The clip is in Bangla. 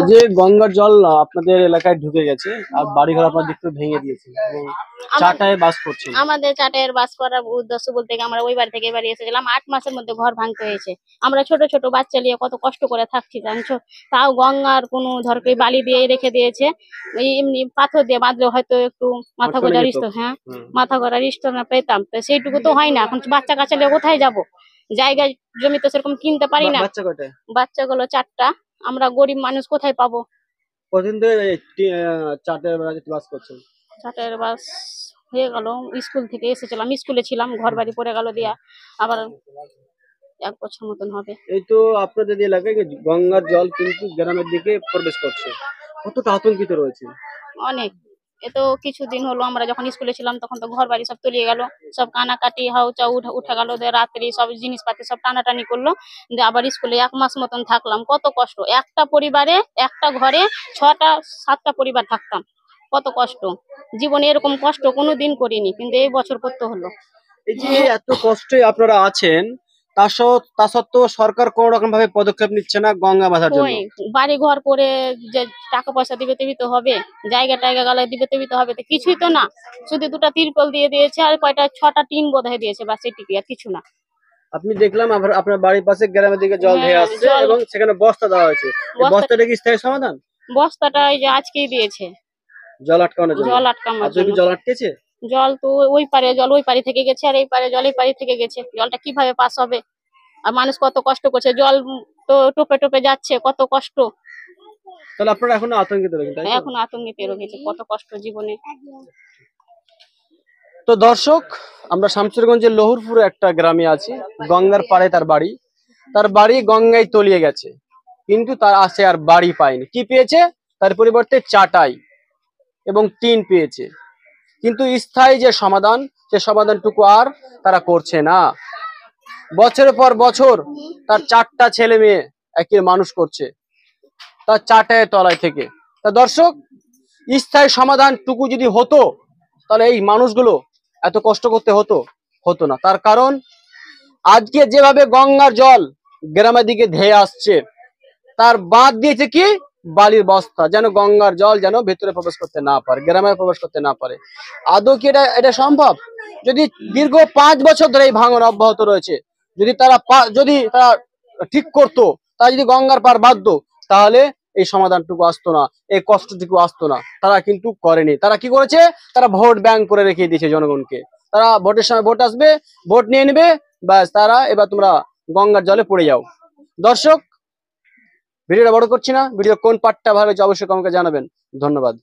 যে গঙ্গার জল আপনাদের এলাকায় ঢুকে গেছে আর বাড়িঘর আপনার দেখতে ভেঙে দিয়েছে এবং চাটায় বাস করছে। আমাদের চাটায়ের বাস করার উদ্দেশ্য বলতে আমরা ওই বাড়ি থেকে বাড়ি এসেছিলাম, 8 মাসের মধ্যে ঘর ভাঙতে হয়েছে। আমরা ছোট ছোট বাচ্চা নিয়ে কত কষ্ট করে থাকছি জানছো। তাও গঙ্গার কোনো ধরকে বালি দিয়ে রেখে দিয়েছে, এমনি পাথর দিয়ে বাঁধলে হয়তো একটু মাথা গোজার রিস্তো, হ্যাঁ মাথা গোজার রিস্তো না পেতাম, তো সেইটুকু তো হয় না। এখন বাচ্চা কাচ্চা নিয়ে কোথায় যাবো, জায়গায় জমি তো সেরকম কিনতে পারি না। বাচ্চাগুলো 4টা, আমরা গরিব মানুষ কোথায় পাবো। কতদিন ধরে চাটায় বাস করছেন? চাটায়ের বাস হয়ে গেল, স্কুল থেকে এসেছিলাম, স্কুলে ছিলাম, ঘর বাড়ি পড়ে গেল দিয়া আবার 1 বছর মতন হবে। এই তো আপনাদের এলাকায় গঙ্গার জল কিন্তু গ্রামের দিকে প্রবেশ করছে, কতটা আতঙ্কিত রয়েছে? অনেক। এ তো কিছুদিন হলো, আমরা যখন স্কুলে ছিলাম তখন তো ঘর বাড়ি সব তলিয়ে গেল, সব কানাকাটি হাউচা উঠে গেল, রাত্রি সব জিনিসপাতি সব টানাটানি করলো। আবার স্কুলে 1 মাস মতন থাকলাম, কত কষ্ট। একটা পরিবারে একটা ঘরে 6টা 7টা পরিবার থাকতাম, কত কষ্ট। জীবনে এরকম কষ্ট কোনোদিন করিনি, কিন্তু এই বছর করতে হলো। এই যে এত কষ্টে আপনারা আছেন, তা সত্ত্বেও সরকার কোন রকম ভাবে পদক্ষেপ নিচ্ছে না গঙ্গা বাঁধার জন্য। বাড়ি ঘর করে যে টাকা পয়সা দিবে তেবি তো হবে, জায়গা টায়গা গালে দিবে তেবি তো হবে, তো কিছুই তো না। শুধু 2টা তিরপল দিয়ে দিয়েছে আর কয়টা 6টা টিন বোধহয় দিয়েছে, বাস এটুকুই, আর কিছু না। আপনি দেখলাম আপনার বাড়ির পাশে গ্রামের দিকে জল ধেয়ে আসছে এবং সেখানে বস্তা দেওয়া হয়েছে, বস্তাটা কি স্থায়ী সমাধান? বস্তাটা এই যে আজকেই দিয়েছে, জল আটকানোর জন্য। জল আটকানোর জন্য। জল আটকেছে? জল তো ওই পারে জল ওই পারে থেকে গেছে, আর এই পারে জল এই পারে থেকে গেছে। জলটা কিভাবে পাস হবে? আর মানুষ কত কষ্ট করছে, জল তো টোপে টোপে যাচ্ছে, কত কষ্ট। তাহলে আপনারা এখন আতঙ্কিত রয়েছেন? এখন আতঙ্কিত রয়েছে, কত কষ্ট জীবনে। তো দর্শক, আমরা শামসেরগঞ্জের লহুরপুরে একটা গ্রামে আছি, গঙ্গার পাড়ে তার বাড়ি গঙ্গায় তলিয়ে গেছে, কিন্তু তার আসে আর বাড়ি পায়নি। কি পেয়েছে? তার পরিবর্তে চাটাই এবং টিন পেয়েছে, কিন্তু স্থায়ী যে সমাধান, সে সমাধানটুকু আর তারা করছে না। বছরের পর বছর তার 4টা ছেলে মেয়ে একই মানুষ করছে তার চাটায়ের তলায় থেকে। তা দর্শক, স্থায়ী সমাধানটুকু যদি হতো তাহলে এই মানুষগুলো এত কষ্ট করতে হতো না। তার কারণ আজকে যেভাবে গঙ্গার জল গ্রামের দিকে ধেয়ে আসছে, তার বাঁধ দিয়েছে কি বালির বস্তা, যেন গঙ্গার জল যেন ভেতরে প্রবেশ করতে না পারে, গ্রামে প্রবেশ করতে না পারে। আদৌ কি এটা সম্ভব? যদি দীর্ঘ 5 বছর ধরে এই ভাঙন অব্যাহত রয়েছে, যদি তারা ঠিক করতো, তারা যদি গঙ্গার পার বাঁধতো, তাহলে এই সমাধানটুকু আসতো না, এই কষ্টটুকু আসতো না। তারা কিন্তু করেনি। তারা কি করেছে? তারা ভোট ব্যাংক করে রেখে দিয়েছে জনগণকে। তারা ভোটের সময় ভোট আসবে, ভোট নিয়ে নেবে, ব্যাস তারা এবার তোমরা গঙ্গার জলে পড়ে যাও। দর্শক, ভিডিওটা বড় করছি না, ভিডিও কোন পার্টটা ভালো হয়েছে অবশ্যই কমেন্টে জানাবেন। ধন্যবাদ।